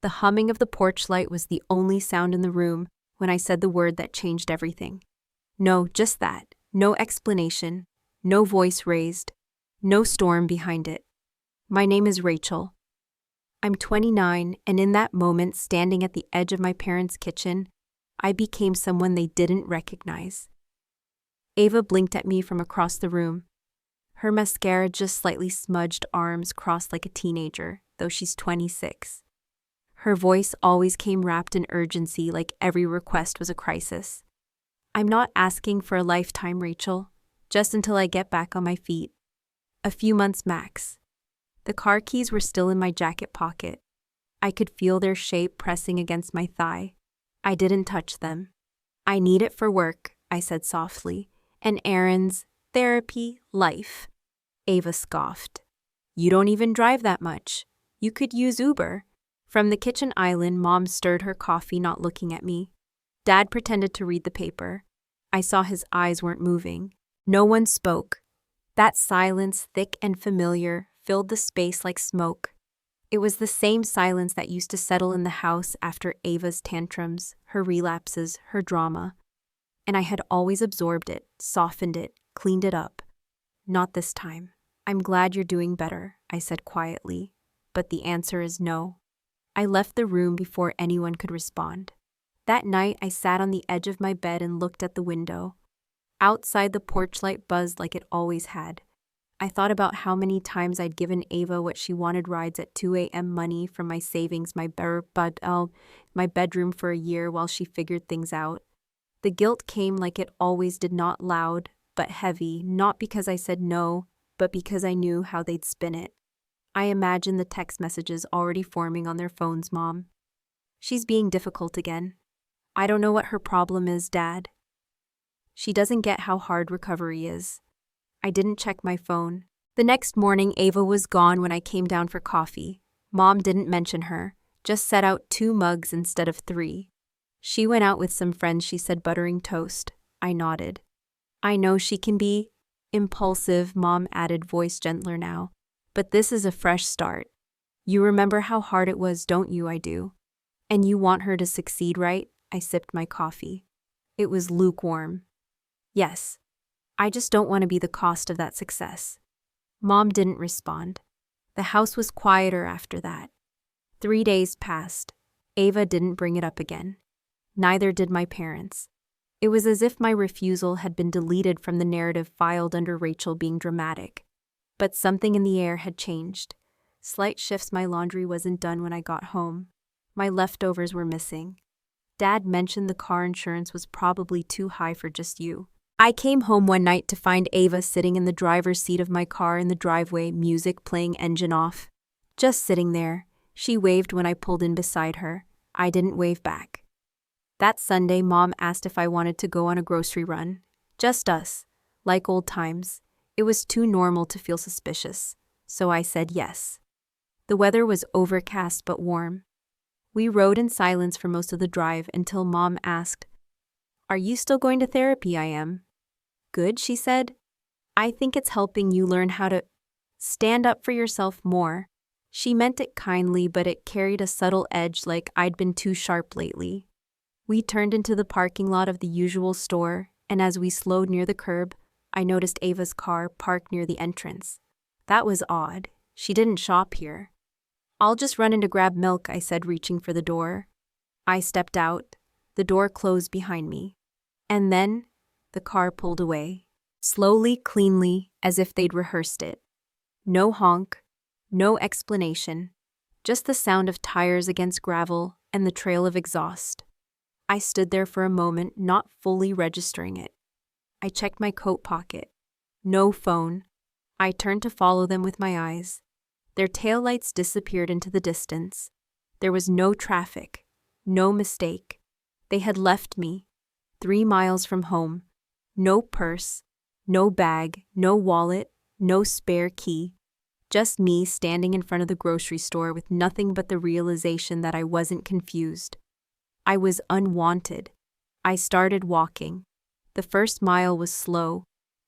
The humming of the porch light was the only sound in the room when I said the word that changed everything. No, just that. No explanation. No voice raised. No storm behind it. My name is Rachel. I'm 29, and in that moment, standing at the edge of my parents' kitchen, I became someone they didn't recognize. Ava blinked at me from across the room. Her mascara just slightly smudged, arms crossed like a teenager, though she's 26. Her voice always came wrapped in urgency, like every request was a crisis. I'm not asking for a lifetime, Rachel, just until I get back on my feet. A few months max. The car keys were still in my jacket pocket. I could feel their shape pressing against my thigh. I didn't touch them. I need it for work, I said softly, and errands, therapy, life. Ava scoffed. You don't even drive that much. You could use Uber. From the kitchen island, Mom stirred her coffee, not looking at me. Dad pretended to read the paper. I saw his eyes weren't moving. No one spoke. That silence, thick and familiar, filled the space like smoke. It was the same silence that used to settle in the house after Ava's tantrums, her relapses, her drama. And I had always absorbed it, softened it, cleaned it up. Not this time. I'm glad you're doing better, I said quietly, but the answer is no. I left the room before anyone could respond. That night, I sat on the edge of my bed and looked at the window. Outside, the porch light buzzed like it always had. I thought about how many times I'd given Ava what she wanted, rides at 2 a.m., money from my savings, my bedroom for a year while she figured things out. The guilt came like it always did, not loud, but heavy, not because I said no, but because I knew how they'd spin it. I imagined the text messages already forming on their phones. Mom. She's being difficult again. I don't know what her problem is, Dad. She doesn't get how hard recovery is. I didn't check my phone. The next morning, Ava was gone when I came down for coffee. Mom didn't mention her, just set out 2 mugs instead of 3. She went out with some friends, she said, buttering toast. I nodded. I know she can be impulsive, Mom added, voice gentler now. But this is a fresh start. You remember how hard it was, don't you? I do. And you want her to succeed, right? I sipped my coffee. It was lukewarm. Yes. I just don't want to be the cost of that success. Mom didn't respond. The house was quieter after that. 3 days passed. Ava didn't bring it up again. Neither did my parents. It was as if my refusal had been deleted from the narrative filed under Rachel being dramatic. But something in the air had changed. Slight shifts. My laundry wasn't done when I got home. My leftovers were missing. Dad mentioned the car insurance was probably too high for just you. I came home one night to find Ava sitting in the driver's seat of my car in the driveway, music playing, engine off. Just sitting there. She waved when I pulled in beside her. I didn't wave back. That Sunday, Mom asked if I wanted to go on a grocery run. Just us. Like old times. It was too normal to feel suspicious. So I said yes. The weather was overcast but warm. We rode in silence for most of the drive until Mom asked, "Are you still going to therapy?" I am. Good, she said. I think it's helping you learn how to stand up for yourself more. She meant it kindly, but it carried a subtle edge, like I'd been too sharp lately. We turned into the parking lot of the usual store, and as we slowed near the curb, I noticed Ava's car parked near the entrance. That was odd. She didn't shop here. I'll just run in to grab milk, I said, reaching for the door. I stepped out. The door closed behind me. And then the car pulled away. Slowly, cleanly, as if they'd rehearsed it. No honk, no explanation, just the sound of tires against gravel and the trail of exhaust. I stood there for a moment, not fully registering it. I checked my coat pocket. No phone. I turned to follow them with my eyes. Their taillights disappeared into the distance. There was no traffic, no mistake. They had left me, 3 miles from home. No purse, no bag, no wallet, no spare key. Just me standing in front of the grocery store with nothing but the realization that I wasn't confused. I was unwanted. I started walking. The first mile was slow.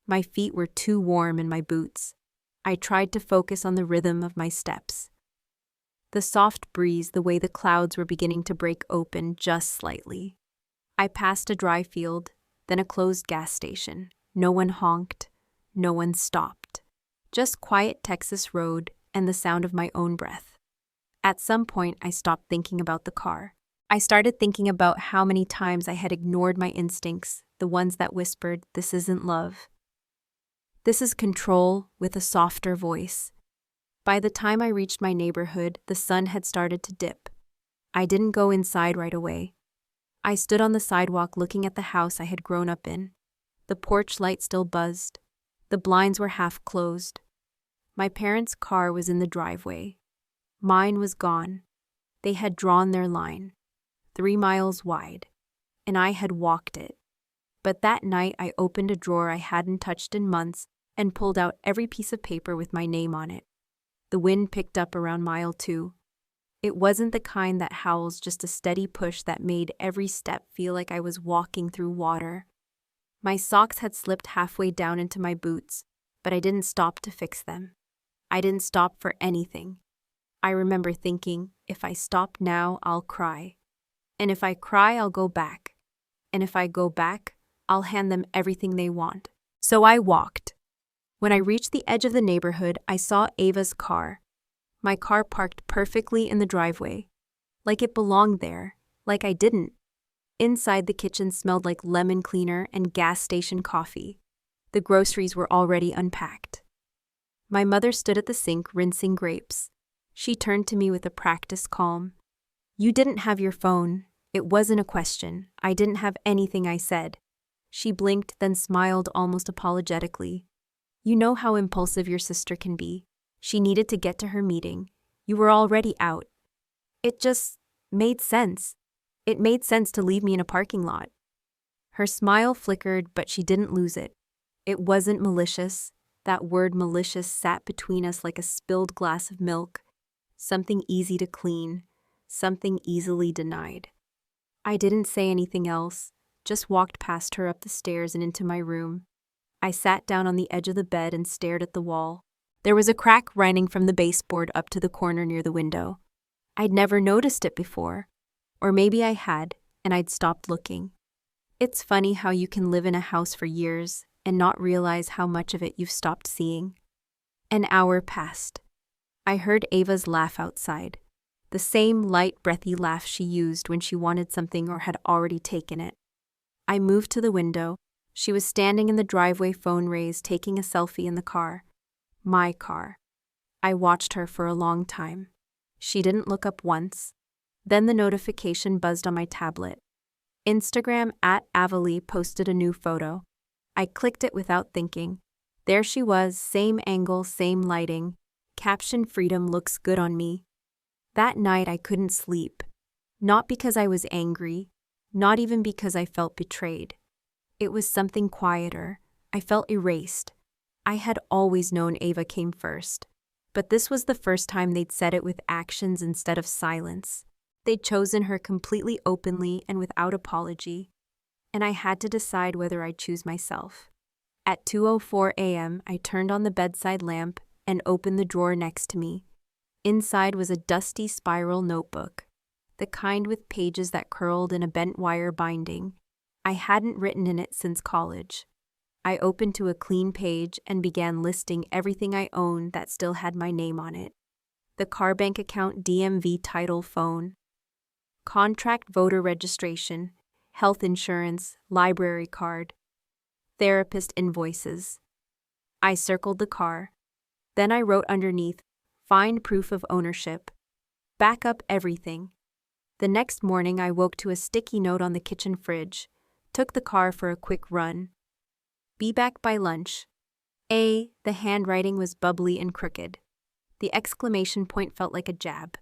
My feet were too warm in my boots. I tried to focus on the rhythm of my steps. The soft breeze, the way the clouds were beginning to break open just slightly. I passed a dry field, then a closed gas station. No one honked. No one stopped. Just quiet Texas road and the sound of my own breath. At some point, I stopped thinking about the car. I started thinking about how many times I had ignored my instincts, the ones that whispered, "This isn't love. This is control," with a softer voice. By the time I reached my neighborhood, the sun had started to dip. I didn't go inside right away. I stood on the sidewalk looking at the house I had grown up in. The porch light still buzzed. The blinds were half closed. My parents' car was in the driveway. Mine was gone. They had drawn their line, 3 miles wide, and I had walked it. But that night I opened a drawer I hadn't touched in months and pulled out every piece of paper with my name on it. The wind picked up around mile 2. It wasn't the kind that howls, just a steady push that made every step feel like I was walking through water. My socks had slipped halfway down into my boots, but I didn't stop to fix them. I didn't stop for anything. I remember thinking, if I stop now, I'll cry. And if I cry, I'll go back. And if I go back, I'll hand them everything they want. So I walked. When I reached the edge of the neighborhood, I saw Ava's car. My car parked perfectly in the driveway. Like it belonged there, like I didn't. Inside, the kitchen smelled like lemon cleaner and gas station coffee. The groceries were already unpacked. My mother stood at the sink rinsing grapes. She turned to me with a practiced calm. "You didn't have your phone. It wasn't a question. I didn't have anything," I said. She blinked, then smiled almost apologetically. "You know how impulsive your sister can be. She needed to get to her meeting. You were already out. It just made sense. It made sense to leave me in a parking lot." Her smile flickered, but she didn't lose it. It wasn't malicious. That word malicious sat between us like a spilled glass of milk. Something easy to clean. Something easily denied. I didn't say anything else, just walked past her up the stairs and into my room. I sat down on the edge of the bed and stared at the wall. There was a crack running from the baseboard up to the corner near the window. I'd never noticed it before. Or maybe I had, and I'd stopped looking. It's funny how you can live in a house for years and not realize how much of it you've stopped seeing. An hour passed. I heard Ava's laugh outside. The same light, breathy laugh she used when she wanted something or had already taken it. I moved to the window. She was standing in the driveway, phone raised, taking a selfie in the car. My car. I watched her for a long time. She didn't look up once. Then the notification buzzed on my tablet. Instagram @Avalee posted a new photo. I clicked it without thinking. There she was, same angle, same lighting. Caption, "Freedom looks good on me." That night I couldn't sleep. Not because I was angry, not even because I felt betrayed. It was something quieter. I felt erased. I had always known Ava came first. But this was the first time they'd said it with actions instead of silence. They'd chosen her completely openly and without apology. And I had to decide whether I'd choose myself. At 2:04 a.m., I turned on the bedside lamp and opened the drawer next to me. Inside was a dusty spiral notebook, the kind with pages that curled in a bent wire binding. I hadn't written in it since college. I opened to a clean page and began listing everything I owned that still had my name on it. The car, bank account, DMV, title, phone, contract, voter registration, health insurance, library card, therapist invoices. I circled the car. Then I wrote underneath, "Find proof of ownership. Back up everything." The next morning I woke to a sticky note on the kitchen fridge. Took the car for a quick run. "Be back by lunch." The handwriting was bubbly and crooked. The exclamation point felt like a jab.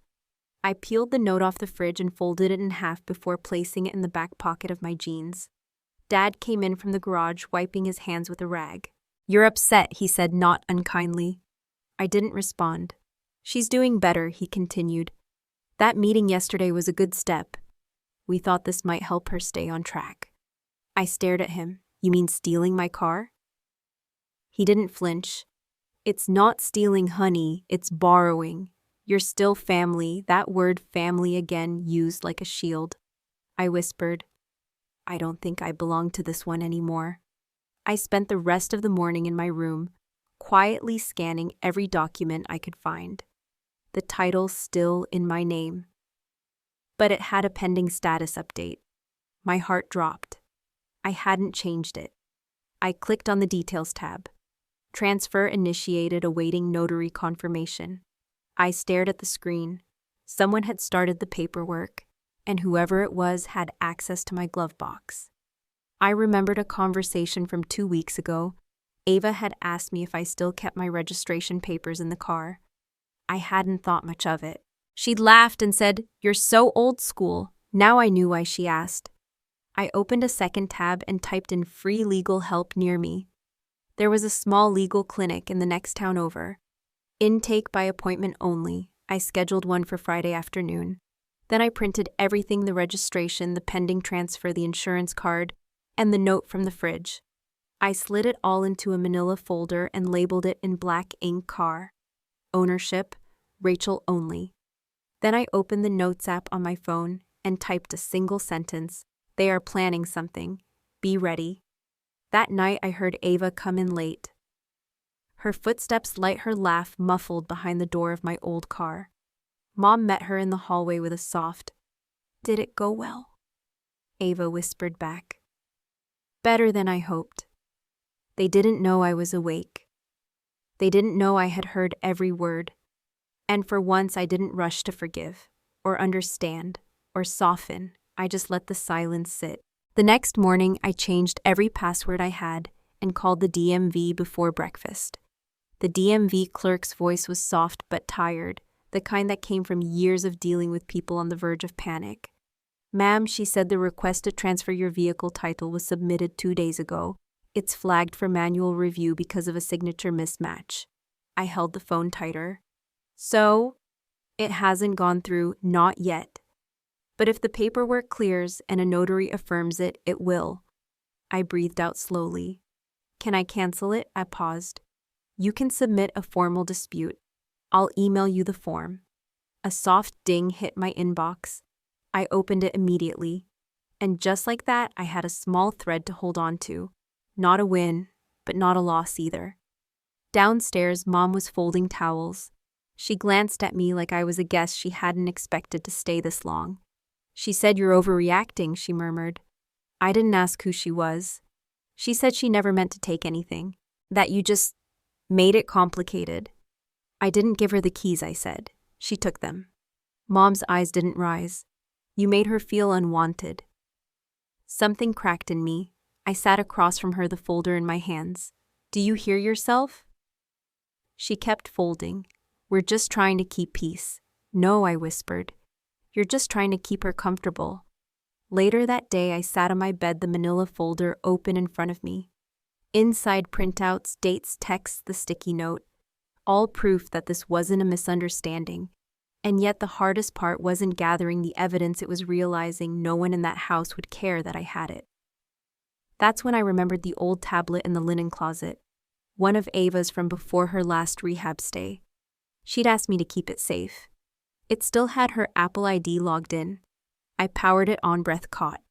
I peeled the note off the fridge and folded it in half before placing it in the back pocket of my jeans. Dad came in from the garage, wiping his hands with a rag. "You're upset," he said, not unkindly. I didn't respond. "She's doing better," he continued. "That meeting yesterday was a good step. We thought this might help her stay on track." I stared at him. "You mean stealing my car?" He didn't flinch. "It's not stealing, honey, it's borrowing. You're still family, that word family again used like a shield. I whispered, I don't think I belong to this one anymore. I spent the rest of the morning in my room, quietly scanning every document I could find. The title still in my name. But it had a pending status update. My heart dropped. I hadn't changed it. I clicked on the Details tab. Transfer initiated, awaiting notary confirmation. I stared at the screen. Someone had started the paperwork, and whoever it was had access to my glove box. I remembered a conversation from 2 weeks ago. Ava had asked me if I still kept my registration papers in the car. I hadn't thought much of it. She'd laughed and said, "You're so old school." Now I knew why she asked. I opened a second tab and typed in free legal help near me. There was a small legal clinic in the next town over. Intake by appointment only. I scheduled one for Friday afternoon. Then I printed everything: the registration, the pending transfer, the insurance card, and the note from the fridge. I slid it all into a manila folder and labeled it in black ink car. Ownership, Rachel only. Then I opened the Notes app on my phone and typed a single sentence: "They are planning something. Be ready." That night I heard Ava come in late. Her footsteps light, her laugh muffled behind the door of my old car. Mom met her in the hallway with a soft, "Did it go well?" Ava whispered back. "Better than I hoped." They didn't know I was awake. They didn't know I had heard every word. And for once I didn't rush to forgive, or understand, or soften. I just let the silence sit. The next morning I changed every password I had and called the DMV before breakfast. The DMV clerk's voice was soft but tired, the kind that came from years of dealing with people on the verge of panic. "Ma'am," she said, "the request to transfer your vehicle title was submitted 2 days ago. It's flagged for manual review because of a signature mismatch." I held the phone tighter. "So, it hasn't gone through, not yet. But if the paperwork clears and a notary affirms it, it will." I breathed out slowly. "Can I cancel it?" I paused. "You can submit a formal dispute. I'll email you the form." A soft ding hit my inbox. I opened it immediately. And just like that, I had a small thread to hold on to. Not a win, but not a loss either. Downstairs, Mom was folding towels. She glanced at me like I was a guest she hadn't expected to stay this long. "She said you're overreacting," she murmured. I didn't ask who she was. She said she never meant to take anything, that you just made it complicated. "I didn't give her the keys," I said. "She took them." Mom's eyes didn't rise. "You made her feel unwanted." Something cracked in me. I sat across from her, the folder in my hands. "Do you hear yourself?" She kept folding. "We're just trying to keep peace." "No," I whispered. "You're just trying to keep her comfortable." Later that day, I sat on my bed, the manila folder open in front of me. Inside, printouts, dates, texts, the sticky note. All proof that this wasn't a misunderstanding. And yet the hardest part wasn't gathering the evidence, it was realizing no one in that house would care that I had it. That's when I remembered the old tablet in the linen closet. One of Ava's from before her last rehab stay. She'd asked me to keep it safe. It still had her Apple ID logged in. I powered it on, breath caught.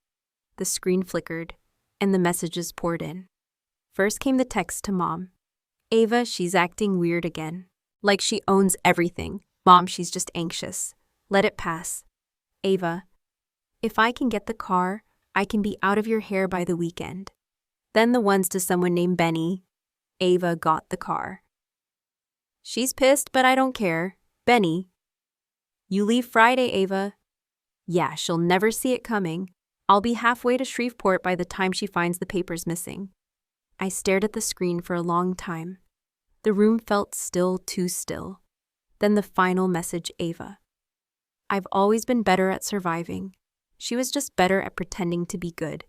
The screen flickered, and the messages poured in. First came the text to Mom. "Ava, she's acting weird again. Like she owns everything. Mom, she's just anxious. Let it pass. Ava, if I can get the car, I can be out of your hair by the weekend." Then the ones to someone named Benny. "Ava got the car. She's pissed, but I don't care. Benny, you leave Friday, Ava. Yeah, she'll never see it coming. I'll be halfway to Shreveport by the time she finds the papers missing." I stared at the screen for a long time. The room felt still, too still. Then the final message: "Ava, I've always been better at surviving. She was just better at pretending to be good."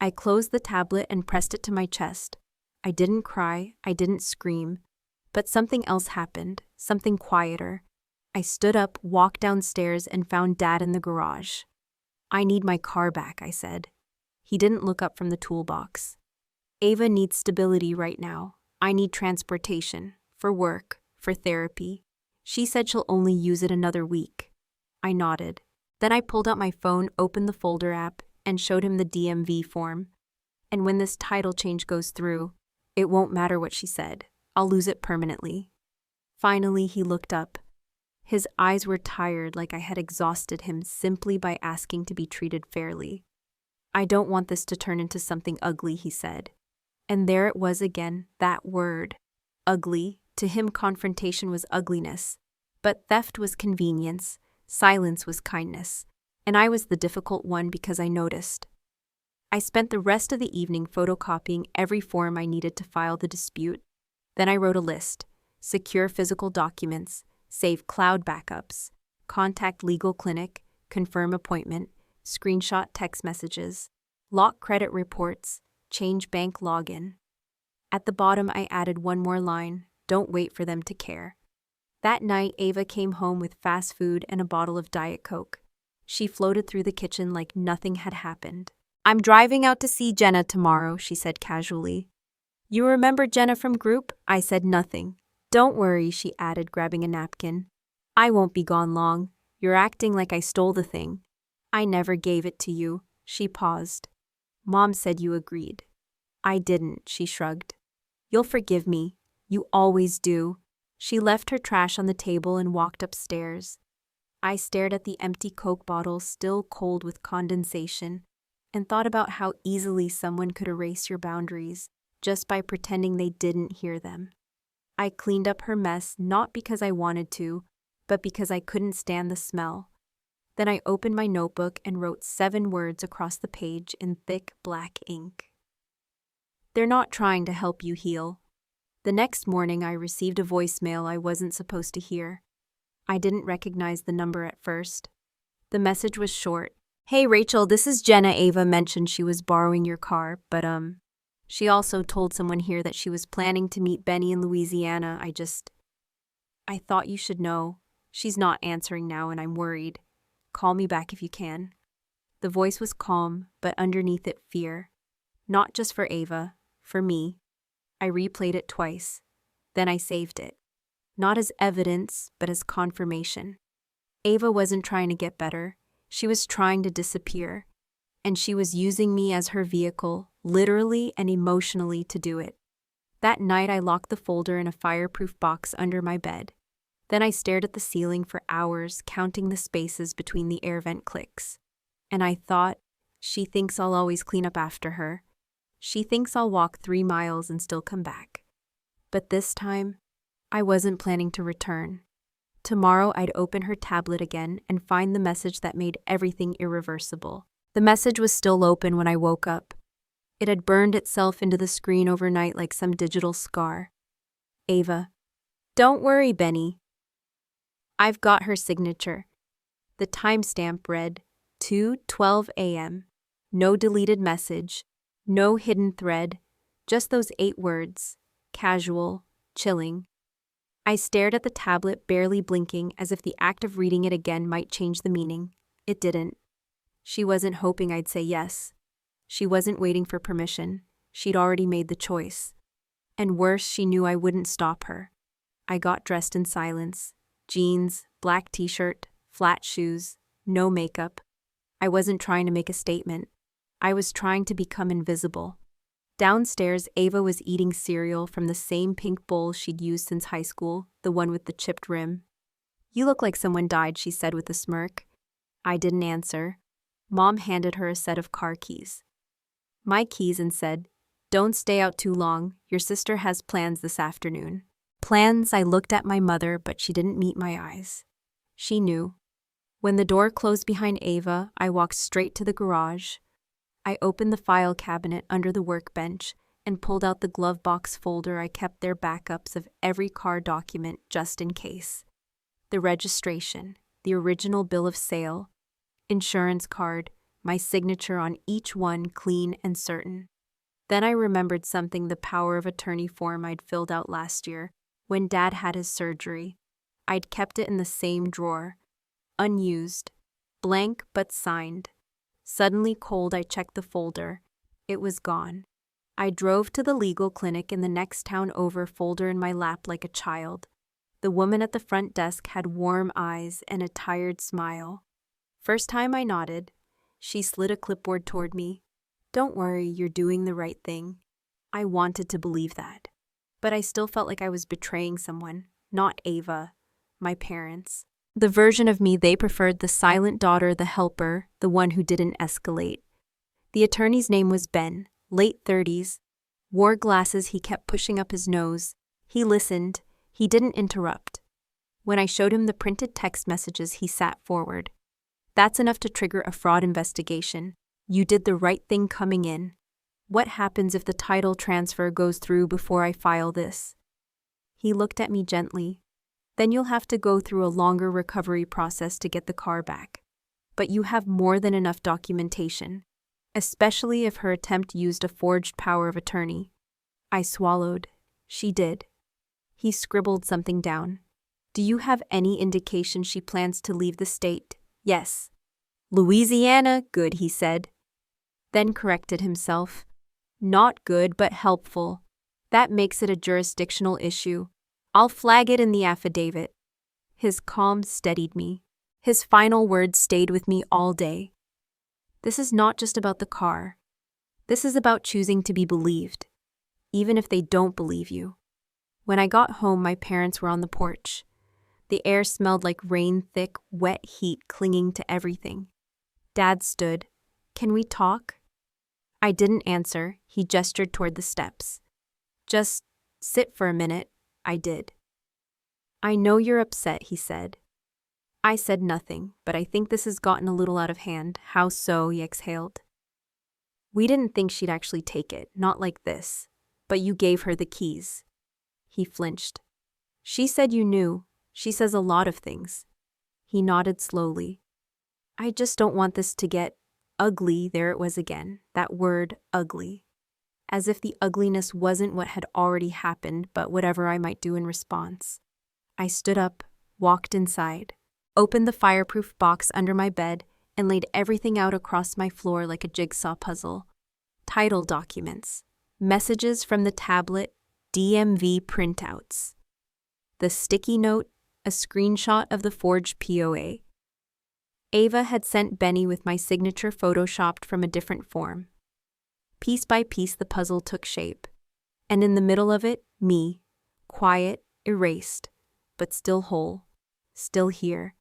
I closed the tablet and pressed it to my chest. I didn't cry, I didn't scream, but something else happened, something quieter. I stood up, walked downstairs, and found Dad in the garage. "I need my car back," I said. He didn't look up from the toolbox. "Ava needs stability right now. I need transportation, for work, for therapy. She said she'll only use it another week. I nodded. Then I pulled out my phone, opened the folder app, and showed him the DMV form. And when this title change goes through, it won't matter what she said. I'll lose it permanently. Finally, he looked up. His eyes were tired, like I had exhausted him simply by asking to be treated fairly. I don't want this to turn into something ugly, he said. And there it was again, that word. Ugly. To him, confrontation was ugliness. But theft was convenience. Silence was kindness. And I was the difficult one because I noticed. I spent the rest of the evening photocopying every form I needed to file the dispute. Then I wrote a list. Secure physical documents, save cloud backups, contact legal clinic, confirm appointment, screenshot text messages, lock credit reports, change bank login. At the bottom, I added one more line, don't wait for them to care. That night, Ava came home with fast food and a bottle of Diet Coke. She floated through the kitchen like nothing had happened. I'm driving out to see Jenna tomorrow, she said casually. You remember Jenna from group? I said nothing. Don't worry, she added, grabbing a napkin. I won't be gone long. You're acting like I stole the thing. I never gave it to you. She paused. Mom said you agreed. I didn't, she shrugged. You'll forgive me. You always do. She left her trash on the table and walked upstairs. I stared at the empty Coke bottle, still cold with condensation, and thought about how easily someone could erase your boundaries just by pretending they didn't hear them. I cleaned up her mess not because I wanted to, but because I couldn't stand the smell. Then I opened my notebook and wrote 7 words across the page in thick black ink. They're not trying to help you heal. The next morning, I received a voicemail I wasn't supposed to hear. I didn't recognize the number at first. The message was short. Hey Rachel, this is Jenna. Ava mentioned she was borrowing your car, but she also told someone here that she was planning to meet Benny in Louisiana. I thought you should know. She's not answering now and I'm worried. Call me back if you can. The voice was calm, but underneath it fear. Not just for Ava, for me. I replayed it twice. Then I saved it. Not as evidence, but as confirmation. Ava wasn't trying to get better. She was trying to disappear. And she was using me as her vehicle, literally and emotionally, to do it. That night I locked the folder in a fireproof box under my bed. Then I stared at the ceiling for hours, counting the spaces between the air vent clicks. And I thought, she thinks I'll always clean up after her. She thinks I'll walk 3 miles and still come back. But this time, I wasn't planning to return. Tomorrow I'd open her tablet again and find the message that made everything irreversible. The message was still open when I woke up. It had burned itself into the screen overnight like some digital scar. Ava. Don't worry, Benny. I've got her signature. The timestamp read 2:12 a.m. No deleted message. No hidden thread, just those 8 words, casual, chilling. I stared at the tablet, barely blinking, as if the act of reading it again might change the meaning. It didn't. She wasn't hoping I'd say yes. She wasn't waiting for permission. She'd already made the choice. And worse, she knew I wouldn't stop her. I got dressed in silence. Jeans, black t-shirt, flat shoes, no makeup. I wasn't trying to make a statement. I was trying to become invisible. Downstairs, Ava was eating cereal from the same pink bowl she'd used since high school, the one with the chipped rim. You look like someone died, she said with a smirk. I didn't answer. Mom handed her a set of car keys. My keys, and said, Don't stay out too long. Your sister has plans this afternoon. Plans. I looked at my mother, but she didn't meet my eyes. She knew. When the door closed behind Ava, I walked straight to the garage. I opened the file cabinet under the workbench and pulled out the glove box folder I kept there, backups of every car document just in case. The registration, the original bill of sale, insurance card, my signature on each one clean and certain. Then I remembered something, the power of attorney form I'd filled out last year when Dad had his surgery. I'd kept it in the same drawer, unused, blank but signed. Suddenly cold, I checked the folder. It was gone. I drove to the legal clinic in the next town over, folder in my lap like a child. The woman at the front desk had warm eyes and a tired smile. First time I nodded, she slid a clipboard toward me. "Don't worry, you're doing the right thing." I wanted to believe that. But I still felt like I was betraying someone, not Ava, my parents. The version of me they preferred, the silent daughter, the helper, the one who didn't escalate. The attorney's name was Ben, late 30s, wore glasses he kept pushing up his nose. He listened, he didn't interrupt. When I showed him the printed text messages, he sat forward. "That's enough to trigger a fraud investigation. You did the right thing coming in. What happens if the title transfer goes through before I file this?" He looked at me gently. "Then you'll have to go through a longer recovery process to get the car back. But you have more than enough documentation, especially if her attempt used a forged power of attorney." I swallowed. She did. He scribbled something down. "Do you have any indication she plans to leave the state?" "Yes." "Louisiana, good," he said. Then corrected himself. "Not good, but helpful. That makes it a jurisdictional issue. I'll flag it in the affidavit." His calm steadied me. His final words stayed with me all day. This is not just about the car. This is about choosing to be believed, even if they don't believe you. When I got home, my parents were on the porch. The air smelled like rain, thick, wet heat clinging to everything. Dad stood. "Can we talk?" I didn't answer. He gestured toward the steps. "Just sit for a minute." I did. "I know you're upset," he said. I said nothing, but "I think this has gotten a little out of hand." "How so?" he exhaled. "We didn't think she'd actually take it, not like this. But you gave her the keys." He flinched. "She said you knew. She says a lot of things." He nodded slowly. "I just don't want this to get ugly." There it was again, that word, ugly. As if the ugliness wasn't what had already happened, but whatever I might do in response. I stood up, walked inside, opened the fireproof box under my bed, and laid everything out across my floor like a jigsaw puzzle. Title documents, messages from the tablet, DMV printouts. The sticky note, a screenshot of the forged POA. Ava had sent Benny with my signature photoshopped from a different form. Piece by piece the puzzle took shape. And in the middle of it, me, quiet, erased, but still whole, still here.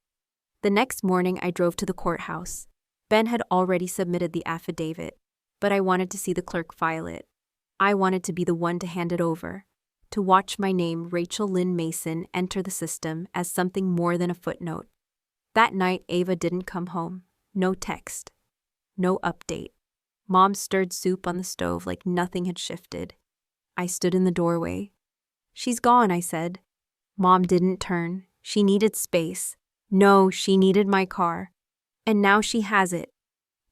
The next morning I drove to the courthouse. Ben had already submitted the affidavit, but I wanted to see the clerk file it. I wanted to be the one to hand it over, to watch my name, Rachel Lynn Mason, enter the system as something more than a footnote. That night, Ava didn't come home. No text. No update. Mom stirred soup on the stove like nothing had shifted. I stood in the doorway. "She's gone," I said. Mom didn't turn. She needed space. No, she needed my car. And now she has it.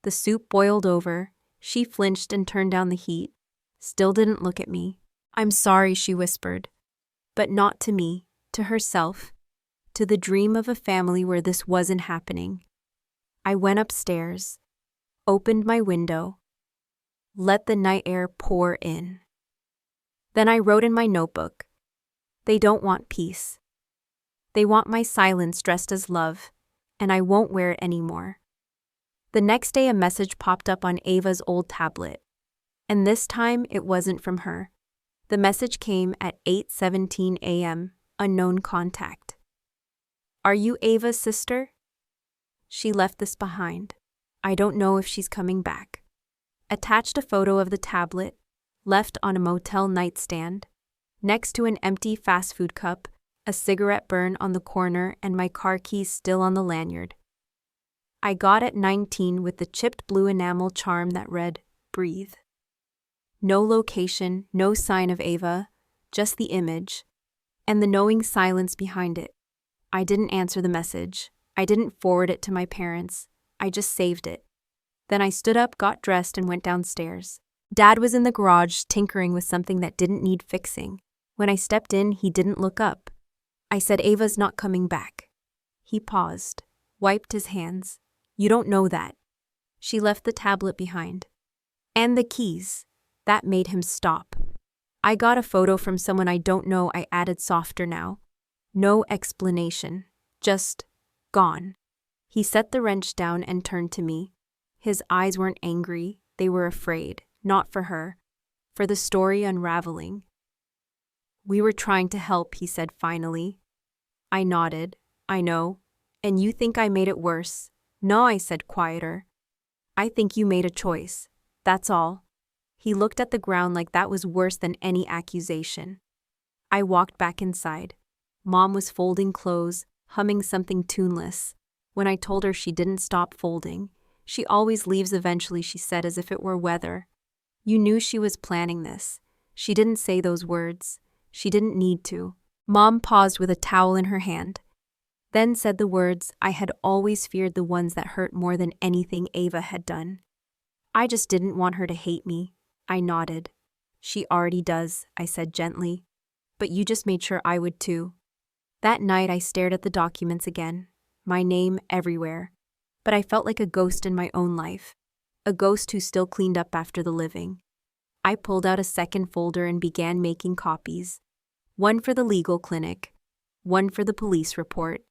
The soup boiled over. She flinched and turned down the heat. Still didn't look at me. "I'm sorry," she whispered. But not to me, to herself, to the dream of a family where this wasn't happening. I went upstairs, opened my window, let the night air pour in. Then I wrote in my notebook, "They don't want peace. They want my silence dressed as love, and I won't wear it anymore." The next day a message popped up on Ava's old tablet, and this time it wasn't from her. The message came at 8:17 a.m., unknown contact. "Are you Ava's sister? She left this behind. I don't know if she's coming back." Attached a photo of the tablet, left on a motel nightstand, next to an empty fast food cup, a cigarette burn on the corner, and my car keys still on the lanyard. I got at 19 with the chipped blue enamel charm that read, "Breathe." No location, no sign of Ava, just the image, and the knowing silence behind it. I didn't answer the message. I didn't forward it to my parents. I just saved it. Then I stood up, got dressed, and went downstairs. Dad was in the garage tinkering with something that didn't need fixing. When I stepped in, he didn't look up. I said, "Ava's not coming back." He paused, wiped his hands. "You don't know that. She left the tablet behind. And the keys." That made him stop. "I got a photo from someone I don't know," I added softer now. No explanation. Just gone. He set the wrench down and turned to me. His eyes weren't angry, they were afraid, not for her, for the story unraveling. "We were trying to help," he said finally. I nodded. "I know. And you think I made it worse?" "No," I said quieter. "I think you made a choice. That's all." He looked at the ground like that was worse than any accusation. I walked back inside. Mom was folding clothes, humming something tuneless. When I told her she didn't stop folding, "She always leaves eventually," she said as if it were weather. "You knew she was planning this." She didn't say those words. She didn't need to. Mom paused with a towel in her hand, then said the words I had always feared, the ones that hurt more than anything Ava had done. "I just didn't want her to hate me." I nodded. "She already does," I said gently. "But you just made sure I would too." That night I stared at the documents again, my name everywhere. But I felt like a ghost in my own life, a ghost who still cleaned up after the living. I pulled out a second folder and began making copies. One for the legal clinic, one for the police report,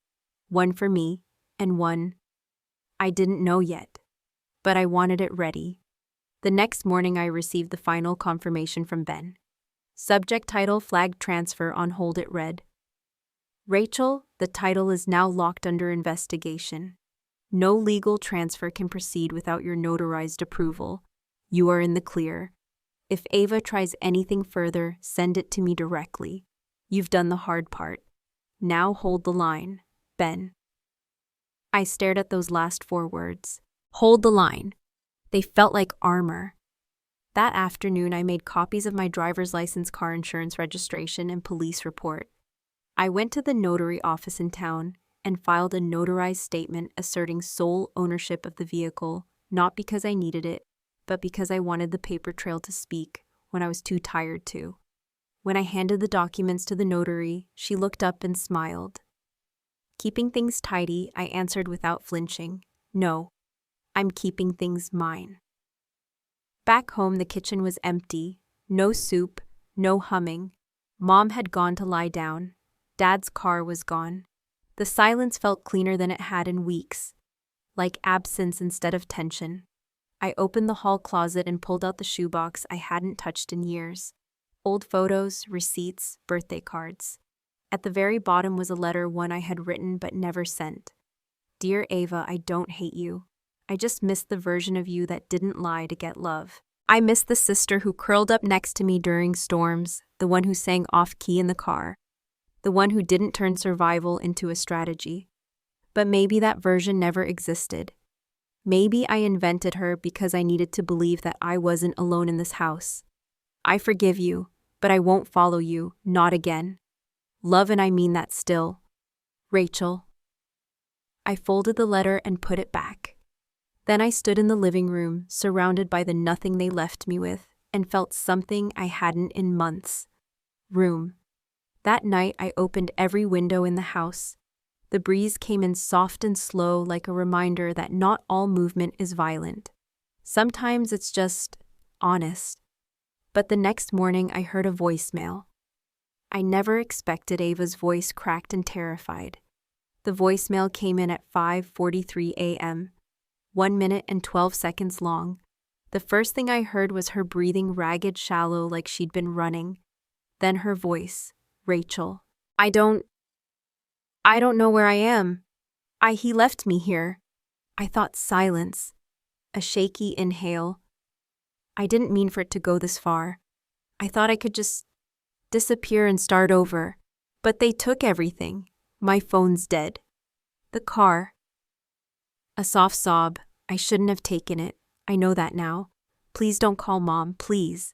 one for me, and one I didn't know yet. But I wanted it ready. The next morning I received the final confirmation from Ben. Subject title flagged transfer on hold, it read. "Rachel, the title is now locked under investigation. No legal transfer can proceed without your notarized approval. You are in the clear. If Ava tries anything further, send it to me directly. You've done the hard part. Now hold the line, Ben." I stared at those last 4 words. Hold the line. They felt like armor. That afternoon, I made copies of my driver's license, car insurance registration, and police report. I went to the notary office in town and filed a notarized statement asserting sole ownership of the vehicle, not because I needed it, but because I wanted the paper trail to speak when I was too tired to. When I handed the documents to the notary, she looked up and smiled. Keeping things tidy, I answered without flinching. "No, I'm keeping things mine." Back home, the kitchen was empty. No soup, no humming. Mom had gone to lie down. Dad's car was gone. The silence felt cleaner than it had in weeks, like absence instead of tension. I opened the hall closet and pulled out the shoebox I hadn't touched in years. Old photos, receipts, birthday cards. At the very bottom was a letter, one I had written but never sent. "Dear Ava, I don't hate you. I just miss the version of you that didn't lie to get love. I miss the sister who curled up next to me during storms, the one who sang off-key in the car, the one who didn't turn survival into a strategy. But maybe that version never existed. Maybe I invented her because I needed to believe that I wasn't alone in this house. I forgive you, but I won't follow you, not again. Love, and I mean that still. Rachel." I folded the letter and put it back. Then I stood in the living room, surrounded by the nothing they left me with, and felt something I hadn't in months. Room. That night I opened every window in the house. The breeze came in soft and slow, like a reminder that not all movement is violent. Sometimes it's just honest. But the next morning I heard a voicemail. I never expected Ava's voice, cracked and terrified. The voicemail came in at 5:43 a.m., 1 minute and 12 seconds long. The first thing I heard was her breathing, ragged, shallow, like she'd been running. Then her voice, "Rachel, I don't know where I am. He left me here." I thought silence. A shaky inhale. I didn't mean for it to go this far. I thought I could just disappear and start over. But they took everything. My phone's dead. The car. A soft sob. I shouldn't have taken it. I know that now. Please don't call Mom, please.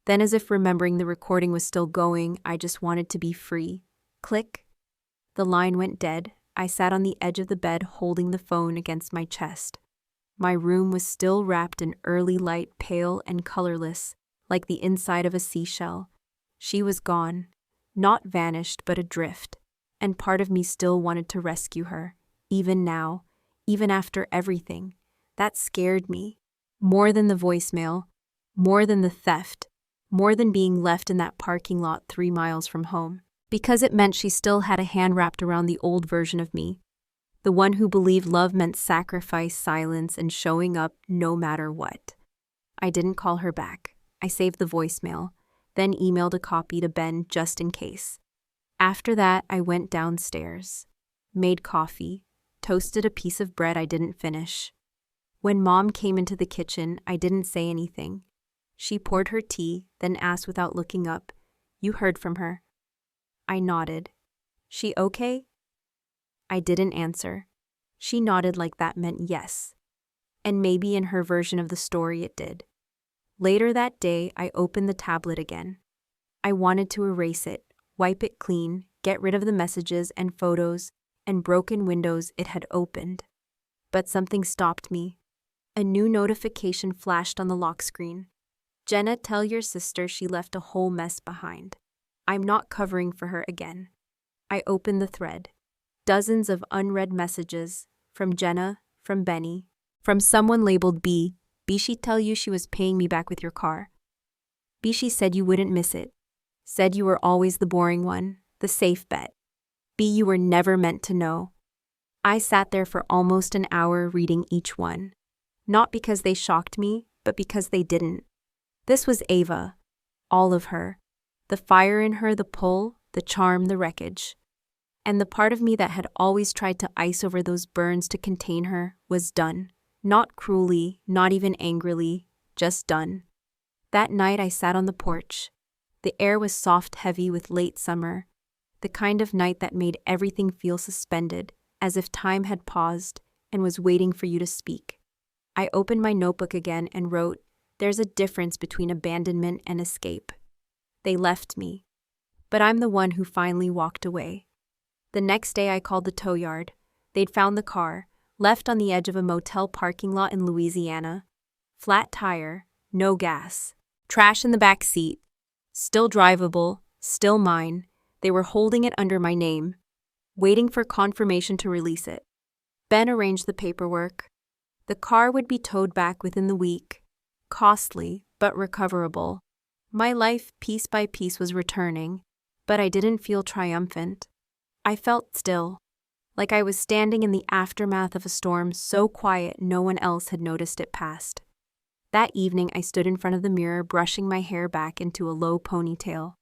Then, as if remembering the recording was still going, I just wanted to be free. Click. The line went dead. I sat on the edge of the bed holding the phone against my chest. My room was still wrapped in early light, pale and colorless, like the inside of a seashell. She was gone. Not vanished, but adrift. And part of me still wanted to rescue her. Even now. Even after everything. That scared me. More than the voicemail. More than the theft. More than being left in that parking lot 3 miles from home. Because it meant she still had a hand wrapped around the old version of me, the one who believed love meant sacrifice, silence, and showing up no matter what. I didn't call her back. I saved the voicemail, then emailed a copy to Ben just in case. After that, I went downstairs, made coffee, toasted a piece of bread I didn't finish. When Mom came into the kitchen, I didn't say anything. She poured her tea, then asked without looking up, "You heard from her?" I nodded. "She okay?" I didn't answer. She nodded like that meant yes. And maybe in her version of the story it did. Later that day, I opened the tablet again. I wanted to erase it, wipe it clean, get rid of the messages and photos and broken windows it had opened. But something stopped me. A new notification flashed on the lock screen. "Jenna, tell your sister she left a whole mess behind. I'm not covering for her again." I opened the thread. Dozens of unread messages, from Jenna, from Benny, from someone labeled B. B, she tell you she was paying me back with your car. B, she said you wouldn't miss it. Said you were always the boring one, the safe bet. B, you were never meant to know. I sat there for almost an hour reading each one. Not because they shocked me, but because they didn't. This was Ava. All of her. The fire in her, the pull, the charm, the wreckage. And the part of me that had always tried to ice over those burns to contain her was done. Not cruelly, not even angrily, just done. That night I sat on the porch. The air was soft, heavy with late summer. The kind of night that made everything feel suspended, as if time had paused and was waiting for you to speak. I opened my notebook again and wrote, "There's a difference between abandonment and escape." They left me. But I'm the one who finally walked away. The next day I called the tow yard. They'd found the car, left on the edge of a motel parking lot in Louisiana. Flat tire, no gas. Trash in the back seat. Still drivable, still mine. They were holding it under my name, waiting for confirmation to release it. Ben arranged the paperwork. The car would be towed back within the week. Costly, but recoverable. My life, piece by piece, was returning, but I didn't feel triumphant. I felt still, like I was standing in the aftermath of a storm so quiet no one else had noticed it passed. That evening I stood in front of the mirror, brushing my hair back into a low ponytail.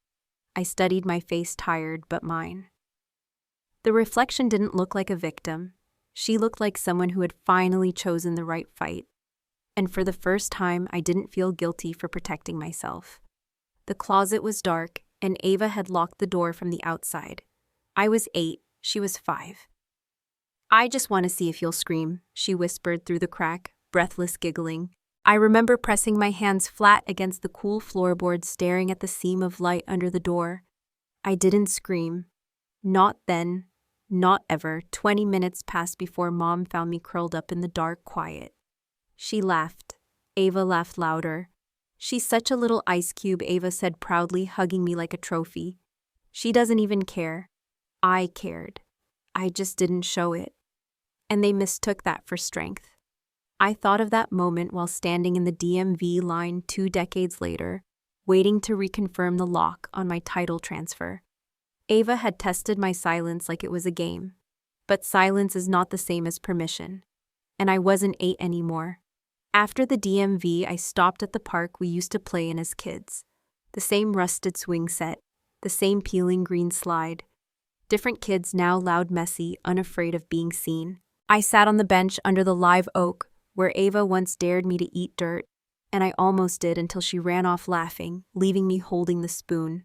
I studied my face, tired but mine. The reflection didn't look like a victim. She looked like someone who had finally chosen the right fight. And for the first time, I didn't feel guilty for protecting myself. The closet was dark, and Ava had locked the door from the outside. I was 8, she was 5. "I just want to see if you'll scream," she whispered through the crack, breathless giggling. I remember pressing my hands flat against the cool floorboard, staring at the seam of light under the door. I didn't scream. Not then, not ever. 20 minutes passed before Mom found me curled up in the dark quiet. She laughed. Ava laughed louder. "She's such a little ice cube," Ava said proudly, hugging me like a trophy. "She doesn't even care." I cared. I just didn't show it. And they mistook that for strength. I thought of that moment while standing in the DMV line 2 decades later, waiting to reconfirm the lock on my title transfer. Ava had tested my silence like it was a game. But silence is not the same as permission. And I wasn't 8 anymore. After the DMV, I stopped at the park we used to play in as kids. The same rusted swing set, the same peeling green slide. Different kids now, loud, messy, unafraid of being seen. I sat on the bench under the live oak, where Ava once dared me to eat dirt, and I almost did until she ran off laughing, leaving me holding the spoon.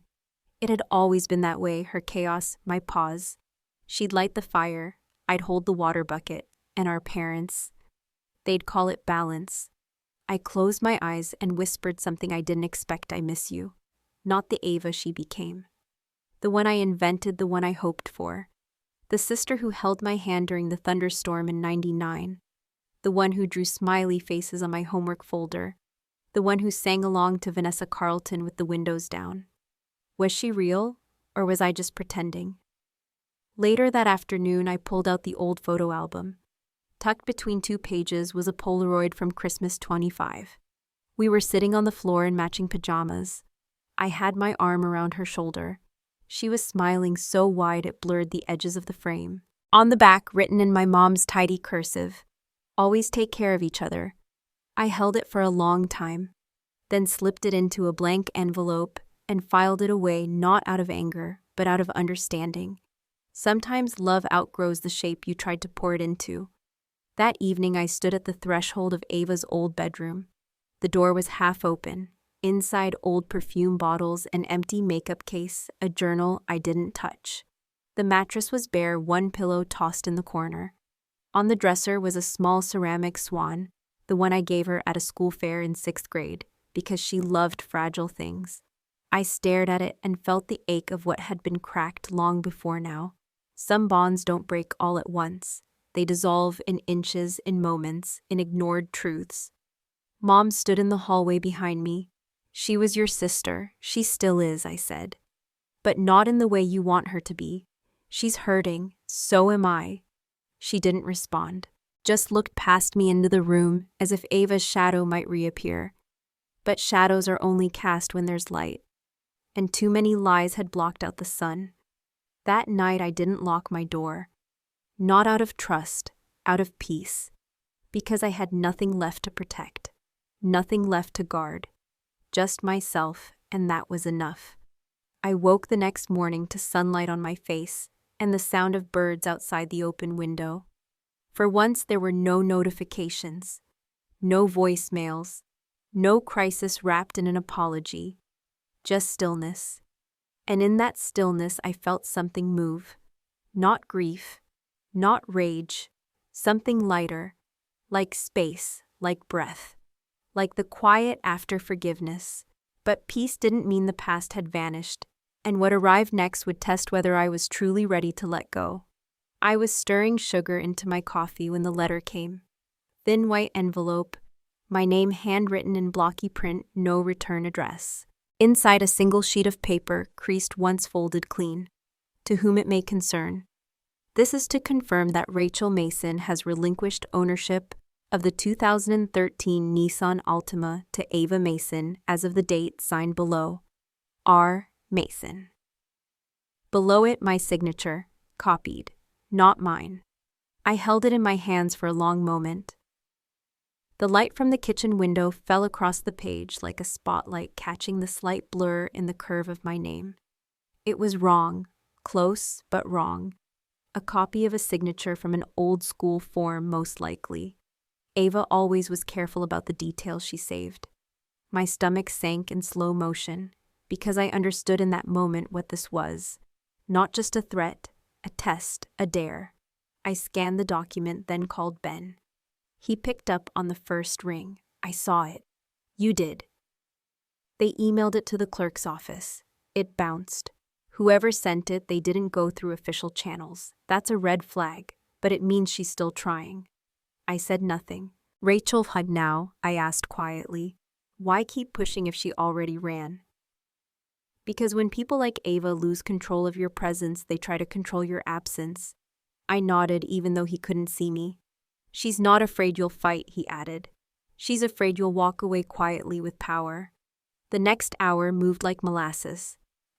It had always been that way, her chaos, my pause. She'd light the fire, I'd hold the water bucket, and our parents, they'd call it balance. I closed my eyes and whispered something I didn't expect. "I miss you." Not the Ava she became. The one I invented, the one I hoped for. The sister who held my hand during the thunderstorm in '99. The one who drew smiley faces on my homework folder. The one who sang along to Vanessa Carlton with the windows down. Was she real, or was I just pretending? Later that afternoon, I pulled out the old photo album. Tucked between 2 pages was a Polaroid from Christmas 25. We were sitting on the floor in matching pajamas. I had my arm around her shoulder. She was smiling so wide it blurred the edges of the frame. On the back, written in my mom's tidy cursive, "Always take care of each other." I held it for a long time, then slipped it into a blank envelope and filed it away, not out of anger, but out of understanding. Sometimes love outgrows the shape you tried to pour it into. That evening, I stood at the threshold of Ava's old bedroom. The door was half open. Inside, old perfume bottles, an empty makeup case, a journal I didn't touch. The mattress was bare, one pillow tossed in the corner. On the dresser was a small ceramic swan, the one I gave her at a school fair in 6th grade, because she loved fragile things. I stared at it and felt the ache of what had been cracked long before now. Some bonds don't break all at once. They dissolve in inches, in moments, in ignored truths. Mom stood in the hallway behind me. "She was your sister. She still is," I said. "But not in the way you want her to be. She's hurting. So am I." She didn't respond, just looked past me into the room as if Ava's shadow might reappear. But shadows are only cast when there's light, and too many lies had blocked out the sun. That night I didn't lock my door. Not out of trust, out of peace, because I had nothing left to protect, nothing left to guard, just myself, and that was enough. I woke the next morning to sunlight on my face and the sound of birds outside the open window. For once there were no notifications, no voicemails, no crisis wrapped in an apology, just stillness. And in that stillness I felt something move. Not grief, not rage, something lighter, like space, like breath, like the quiet after forgiveness. But peace didn't mean the past had vanished, and what arrived next would test whether I was truly ready to let go. I was stirring sugar into my coffee when the letter came. Thin white envelope, my name handwritten in blocky print, no return address. Inside, a single sheet of paper, creased once folded clean. "To whom it may concern. This is to confirm that Rachel Mason has relinquished ownership of the 2013 Nissan Altima to Ava Mason as of the date signed below. R. Mason." Below it, my signature, copied, not mine. I held it in my hands for a long moment. The light from the kitchen window fell across the page like a spotlight, catching the slight blur in the curve of my name. It was wrong, close but wrong. A copy of a signature from an old school form, most likely. Ava always was careful about the details she saved. My stomach sank in slow motion, because I understood in that moment what this was. Not just a threat, a test, a dare. I scanned the document, then called Ben. He picked up on the first ring. I saw it. "You did." They emailed it to the clerk's office. It bounced. Whoever sent it, they didn't go through official channels. That's a red flag, but it means she's still trying. I said nothing. "Rachel had now," I asked quietly. "Why keep pushing if she already ran?" "Because when people like Ava lose control of your presence, they try to control your absence." I nodded, even though he couldn't see me. "She's not afraid you'll fight," he added. "She's afraid you'll walk away quietly with power." The next hour moved like molasses.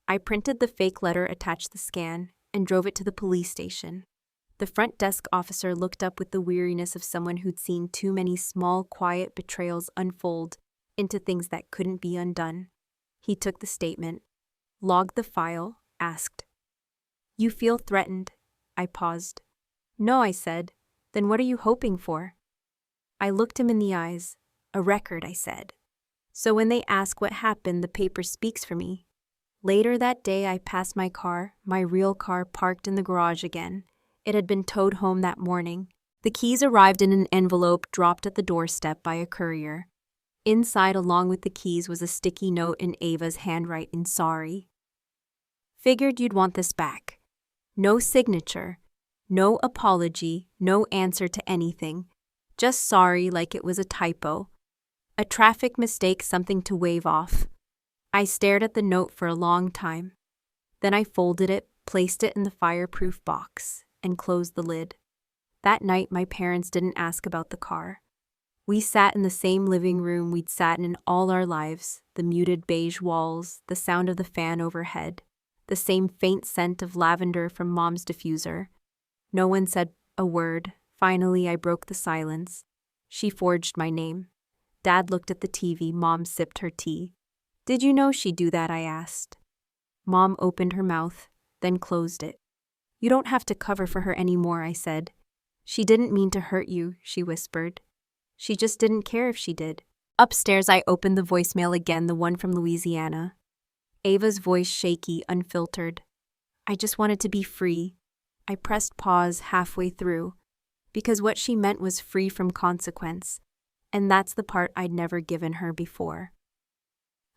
I printed the fake letter, attached the scan, and drove it to the police station. The front desk officer looked up with the weariness of someone who'd seen too many small, quiet betrayals unfold into things that couldn't be undone. He took the statement, logged the file, asked, "You feel threatened?" I paused. "No," I said. "Then what are you hoping for?" I looked him in the eyes. "A record," I said. "So when they ask what happened, the paper speaks for me." Later that day, I passed my car, my real car, parked in the garage again. It had been towed home that morning. The keys arrived in an envelope dropped at the doorstep by a courier. Inside, along with the keys, was a sticky note in Ava's handwriting, "Sorry. Figured you'd want this back." No signature, no apology, no answer to anything. Just sorry, like it was a typo. A traffic mistake, something to wave off. I stared at the note for a long time. Then I folded it, placed it in the fireproof box, and closed the lid. That night, my parents didn't ask about the car. We sat in the same living room we'd sat in all our lives, the muted beige walls, the sound of the fan overhead, the same faint scent of lavender from Mom's diffuser. No one said a word. Finally, I broke the silence. She forged my name. Dad looked at the TV. Mom sipped her tea. Did you know she'd do that? I asked. Mom opened her mouth, then closed it. You don't have to cover for her anymore, I said. She didn't mean to hurt you, she whispered. She just didn't care if she did. Upstairs, I opened the voicemail again, the one from Louisiana. Ava's voice shaky, unfiltered. I just wanted to be free. I pressed pause halfway through, because what she meant was free from consequence, and that's the part I'd never given her before.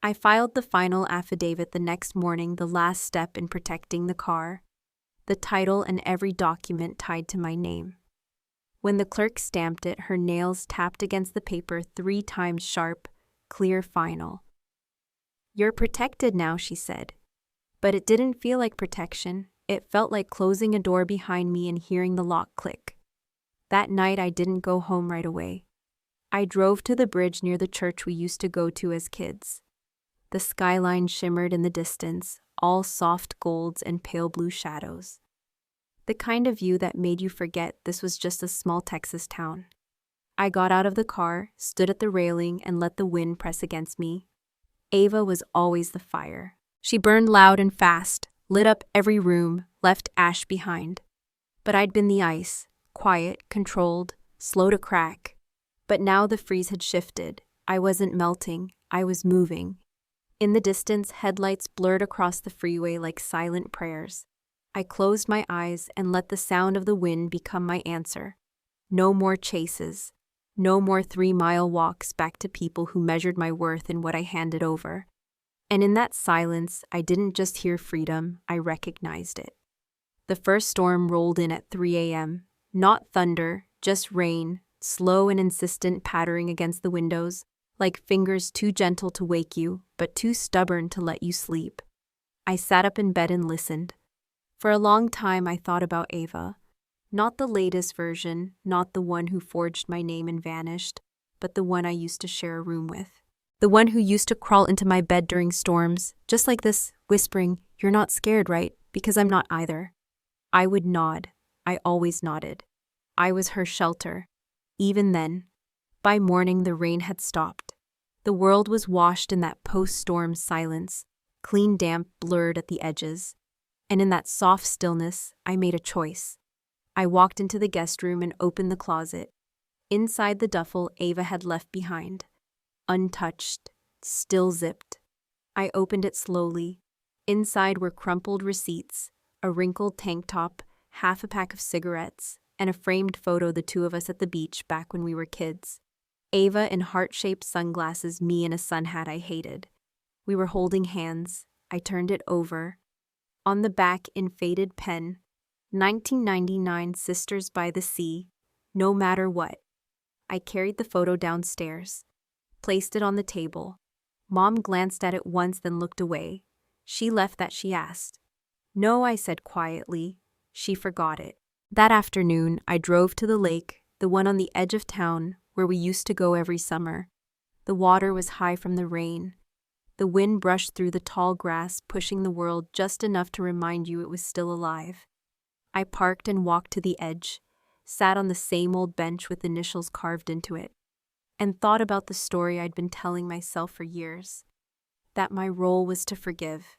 I filed the final affidavit the next morning, the last step in protecting the car, the title and every document tied to my name. When the clerk stamped it, her nails tapped against the paper 3 times sharp, clear, final. You're protected now, she said. But it didn't feel like protection. It felt like closing a door behind me and hearing the lock click. That night, I didn't go home right away. I drove to the bridge near the church we used to go to as kids. The skyline shimmered in the distance, all soft golds and pale blue shadows. The kind of view that made you forget this was just a small Texas town. I got out of the car, stood at the railing, and let the wind press against me. Ava was always the fire. She burned loud and fast, lit up every room, left ash behind. But I'd been the ice, quiet, controlled, slow to crack. But now the freeze had shifted. I wasn't melting, I was moving. In the distance, headlights blurred across the freeway like silent prayers. I closed my eyes and let the sound of the wind become my answer. No more chases. No more 3-mile walks back to people who measured my worth in what I handed over. And in that silence, I didn't just hear freedom, I recognized it. The first storm rolled in at 3 a.m. Not thunder, just rain, slow and insistent, pattering against the windows, like fingers too gentle to wake you, but too stubborn to let you sleep. I sat up in bed and listened. For a long time, I thought about Ava. Not the latest version, not the one who forged my name and vanished, but the one I used to share a room with. The one who used to crawl into my bed during storms, just like this, whispering, "You're not scared, right?" Because I'm not either. I would nod. I always nodded. I was her shelter. Even then, by morning the rain had stopped. The world was washed in that post-storm silence, clean damp blurred at the edges. And in that soft stillness, I made a choice. I walked into the guest room and opened the closet. Inside the duffel Ava had left behind. Untouched, still zipped. I opened it slowly. Inside were crumpled receipts, a wrinkled tank top, half a pack of cigarettes, and a framed photo of the 2 of us at the beach back when we were kids. Ava in heart-shaped sunglasses, me in a sun hat I hated. We were holding hands. I turned it over. On the back, in faded pen, 1999 Sisters by the Sea, no matter what. I carried the photo downstairs, placed it on the table. Mom glanced at it once, then looked away. She left that she asked. No, I said quietly. She forgot it. That afternoon, I drove to the lake, the one on the edge of town, where we used to go every summer. The water was high from the rain. The wind brushed through the tall grass, pushing the world just enough to remind you it was still alive. I parked and walked to the edge, sat on the same old bench with initials carved into it, and thought about the story I'd been telling myself for years. That my role was to forgive.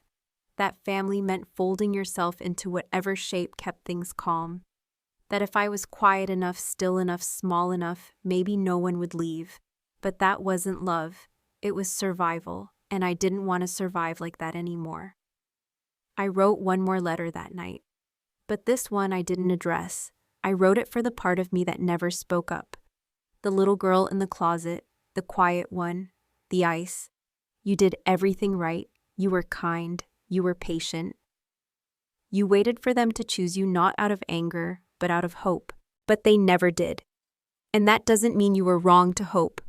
That family meant folding yourself into whatever shape kept things calm. That if I was quiet enough, still enough, small enough, maybe no one would leave. But that wasn't love. It was survival, and I didn't want to survive like that anymore. I wrote one more letter that night. But this one I didn't address. I wrote it for the part of me that never spoke up. The little girl in the closet, the quiet one, the ice. You did everything right. You were kind. You were patient. You waited for them to choose you not out of anger, but out of hope. But they never did. And that doesn't mean you were wrong to hope.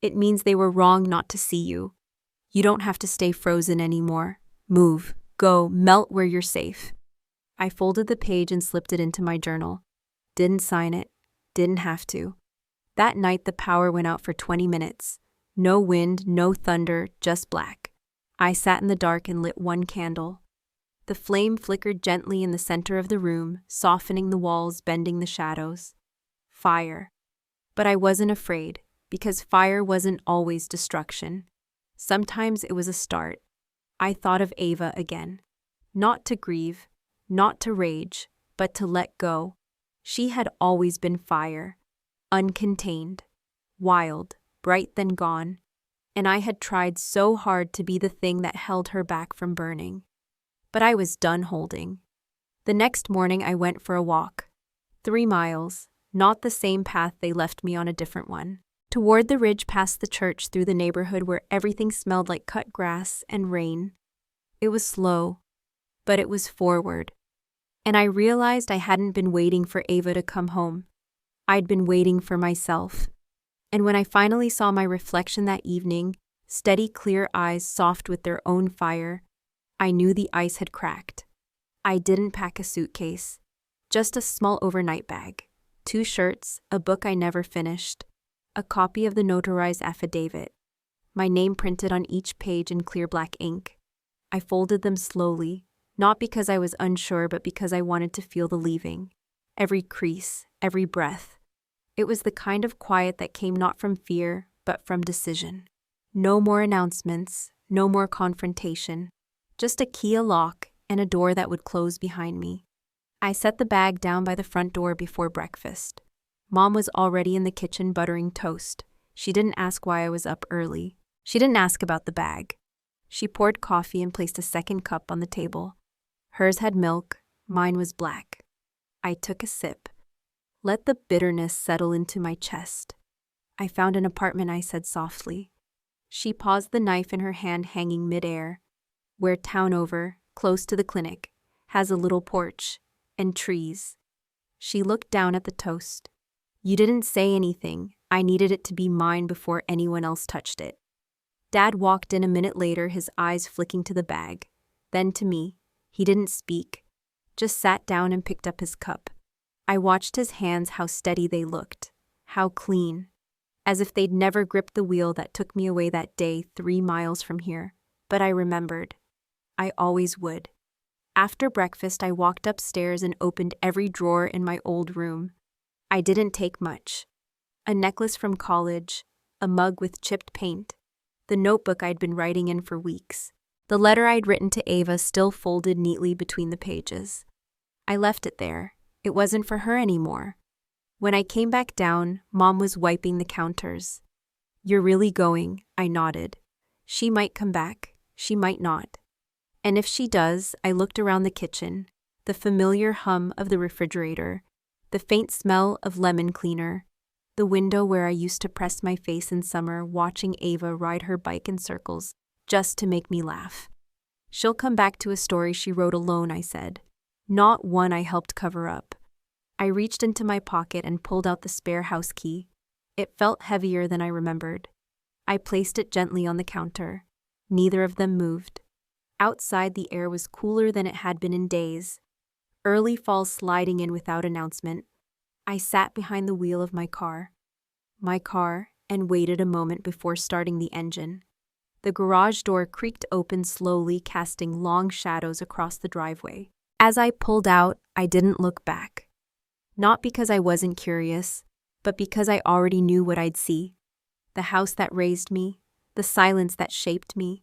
It means they were wrong not to see you. You don't have to stay frozen anymore. Move, go, melt where you're safe. I folded the page and slipped it into my journal. Didn't sign it. Didn't have to. That night the power went out for 20 minutes. No wind, no thunder, just black. I sat in the dark and lit one candle. The flame flickered gently in the center of the room, softening the walls, bending the shadows. Fire. But I wasn't afraid, because fire wasn't always destruction. Sometimes it was a start. I thought of Ava again. Not to grieve, not to rage, but to let go. She had always been fire. Uncontained. Wild, bright then gone. And I had tried so hard to be the thing that held her back from burning. But I was done holding. The next morning I went for a walk. 3 miles, not the same path they left me on, a different one. Toward the ridge past the church, through the neighborhood where everything smelled like cut grass and rain. It was slow, but it was forward. And I realized I hadn't been waiting for Ava to come home. I'd been waiting for myself. And when I finally saw my reflection that evening, steady, clear eyes soft with their own fire, I knew the ice had cracked. I didn't pack a suitcase, just a small overnight bag, 2 shirts, a book I never finished, a copy of the notarized affidavit, my name printed on each page in clear black ink. I folded them slowly, not because I was unsure, but because I wanted to feel the leaving. Every crease, every breath. It was the kind of quiet that came not from fear, but from decision. No more announcements, no more confrontation. Just a key, a lock, and a door that would close behind me. I set the bag down by the front door before breakfast. Mom was already in the kitchen buttering toast. She didn't ask why I was up early. She didn't ask about the bag. She poured coffee and placed a second cup on the table. Hers had milk, mine was black. I took a sip. Let the bitterness settle into my chest. I found an apartment, I said softly. She paused, the knife in her hand hanging midair. Where town over, close to the clinic, has a little porch and trees. She looked down at the toast. You didn't say anything. I needed it to be mine before anyone else touched it. Dad walked in a minute later, his eyes flicking to the bag, then to me. He didn't speak, just sat down and picked up his cup. I watched his hands, how steady they looked, how clean, as if they'd never gripped the wheel that took me away that day 3 miles from here. But I remembered. I always would. After breakfast, I walked upstairs and opened every drawer in my old room. I didn't take much. A necklace from college, a mug with chipped paint, the notebook I'd been writing in for weeks, the letter I'd written to Ava still folded neatly between the pages. I left it there. It wasn't for her anymore. When I came back down, Mom was wiping the counters. You're really going? I nodded. She might come back. She might not. And if she does, I looked around the kitchen, the familiar hum of the refrigerator, the faint smell of lemon cleaner, the window where I used to press my face in summer watching Ava ride her bike in circles just to make me laugh. She'll come back to a story she wrote alone, I said, not one I helped cover up. I reached into my pocket and pulled out the spare house key. It felt heavier than I remembered. I placed it gently on the counter. Neither of them moved. Outside, the air was cooler than it had been in days. Early fall sliding in without announcement. I sat behind the wheel of my car, and waited a moment before starting the engine. The garage door creaked open slowly, casting long shadows across the driveway. As I pulled out, I didn't look back. Not because I wasn't curious, but because I already knew what I'd see. The house that raised me, the silence that shaped me,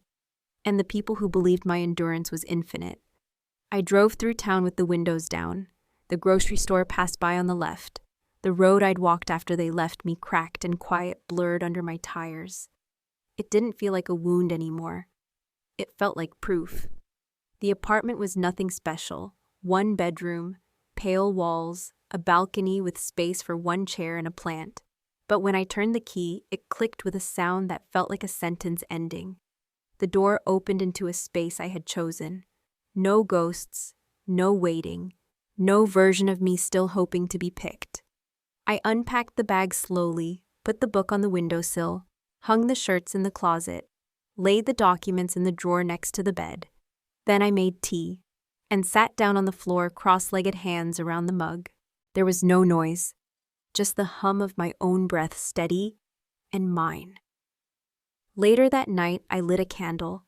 and the people who believed my endurance was infinite. I drove through town with the windows down. The grocery store passed by on the left. The road I'd walked after they left me cracked and quiet blurred under my tires. It didn't feel like a wound anymore. It felt like proof. The apartment was nothing special. 1 bedroom, pale walls, a balcony with space for 1 chair and a plant. But when I turned the key, it clicked with a sound that felt like a sentence ending. The door opened into a space I had chosen. No ghosts, no waiting, no version of me still hoping to be picked. I unpacked the bag slowly, put the book on the windowsill, hung the shirts in the closet, laid the documents in the drawer next to the bed. Then I made tea, and sat down on the floor, cross-legged, hands around the mug. There was no noise, just the hum of my own breath, steady and mine. Later that night, I lit a candle,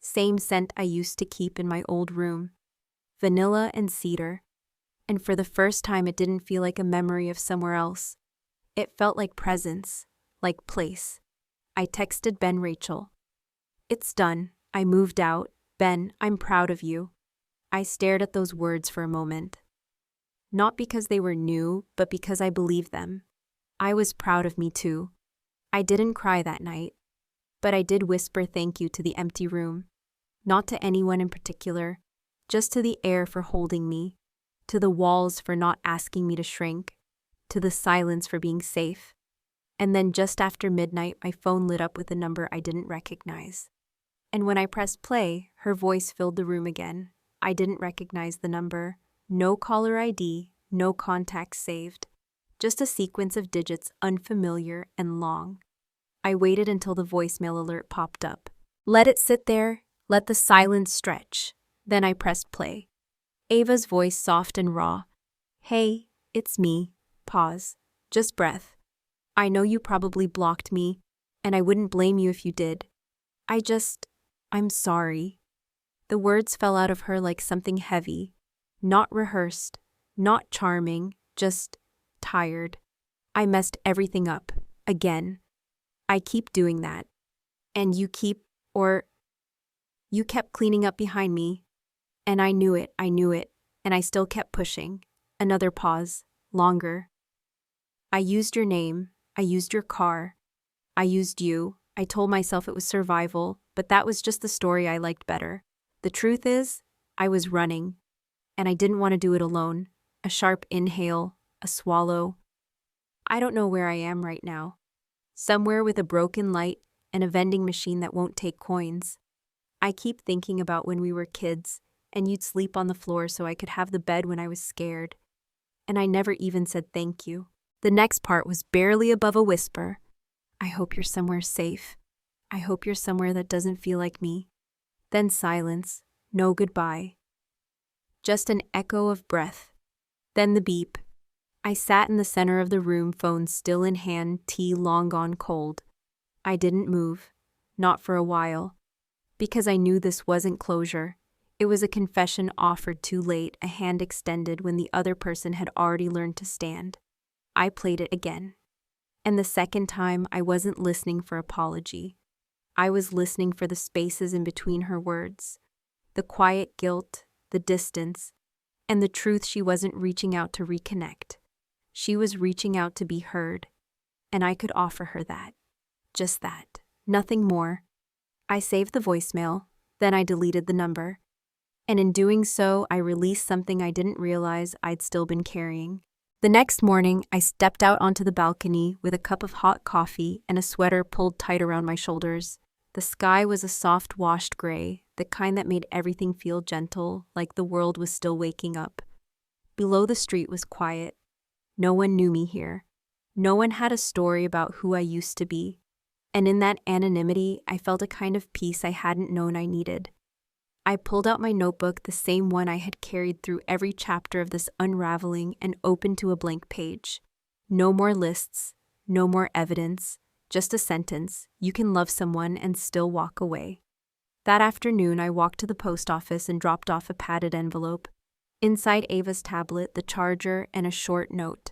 same scent I used to keep in my old room. vanilla and cedar. And for the first time, it didn't feel like a memory of somewhere else. It felt like presence, like place. I texted Ben Rachel. It's done. I moved out. Ben, I'm proud of you. I stared at those words for a moment. Not because they were new, but because I believed them. I was proud of me too. I didn't cry that night, but I did whisper thank you to the empty room. Not to anyone in particular, just to the air for holding me, to the walls for not asking me to shrink, to the silence for being safe. And then just after midnight, my phone lit up with a number I didn't recognize. And when I pressed play, her voice filled the room again. I didn't recognize the number. No caller ID, no contacts saved. Just a sequence of digits unfamiliar and long. I waited until the voicemail alert popped up. Let it sit there, let the silence stretch. Then I pressed play. Ava's voice soft and raw. Hey, it's me. Pause. Just breath. I know you probably blocked me, and I wouldn't blame you if you did. I'm sorry. The words fell out of her like something heavy, not rehearsed, not charming, just tired. I messed everything up, again. I keep doing that. And you kept cleaning up behind me. And I knew it, and I still kept pushing. Another pause, longer. I used your name, I used your car, I used you. I told myself it was survival, but that was just the story I liked better. The truth is, I was running, and I didn't want to do it alone. A sharp inhale, a swallow. I don't know where I am right now. Somewhere with a broken light and a vending machine that won't take coins. I keep thinking about when we were kids, and you'd sleep on the floor so I could have the bed when I was scared. And I never even said thank you. The next part was barely above a whisper. I hope you're somewhere safe. I hope you're somewhere that doesn't feel like me. Then silence, no goodbye. Just an echo of breath. Then the beep. I sat in the center of the room, phone still in hand, tea long gone cold. I didn't move, not for a while, because I knew this wasn't closure. It was a confession offered too late, a hand extended when the other person had already learned to stand. I played it again. And the second time, I wasn't listening for apology. I was listening for the spaces in between her words, the quiet guilt, the distance, and the truth she wasn't reaching out to reconnect. She was reaching out to be heard, and I could offer her that. Just that. Nothing more. I saved the voicemail, then I deleted the number. And in doing so, I released something I didn't realize I'd still been carrying. The next morning, I stepped out onto the balcony with a cup of hot coffee and a sweater pulled tight around my shoulders. The sky was a soft washed gray, the kind that made everything feel gentle, like the world was still waking up. Below the street was quiet. No one knew me here. No one had a story about who I used to be. And in that anonymity, I felt a kind of peace I hadn't known I needed. I pulled out my notebook, the same one I had carried through every chapter of this unraveling, and opened to a blank page. No more lists, no more evidence, just a sentence: you can love someone and still walk away. That afternoon, I walked to the post office and dropped off a padded envelope. Inside Ava's tablet, the charger, and a short note.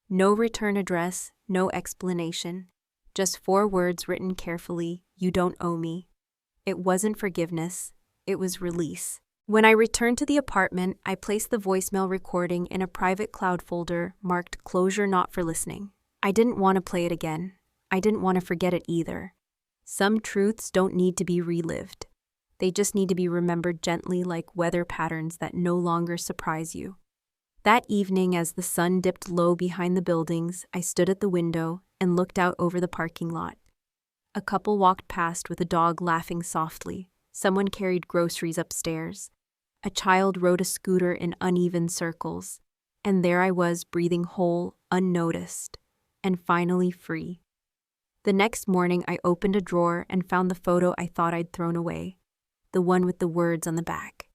No return address, no explanation. Just 4 words written carefully: you don't owe me. It wasn't forgiveness. It was release. When I returned to the apartment, I placed the voicemail recording in a private cloud folder marked "Closure Not for Listening." I didn't want to play it again. I didn't want to forget it either. Some truths don't need to be relived. They just need to be remembered gently, like weather patterns that no longer surprise you. That evening, as the sun dipped low behind the buildings, I stood at the window and looked out over the parking lot. A couple walked past with a dog laughing softly. Someone carried groceries upstairs. A child rode a scooter in uneven circles. And there I was, breathing whole, unnoticed, and finally free. The next morning, I opened a drawer and found the photo I thought I'd thrown away, the one with the words on the back.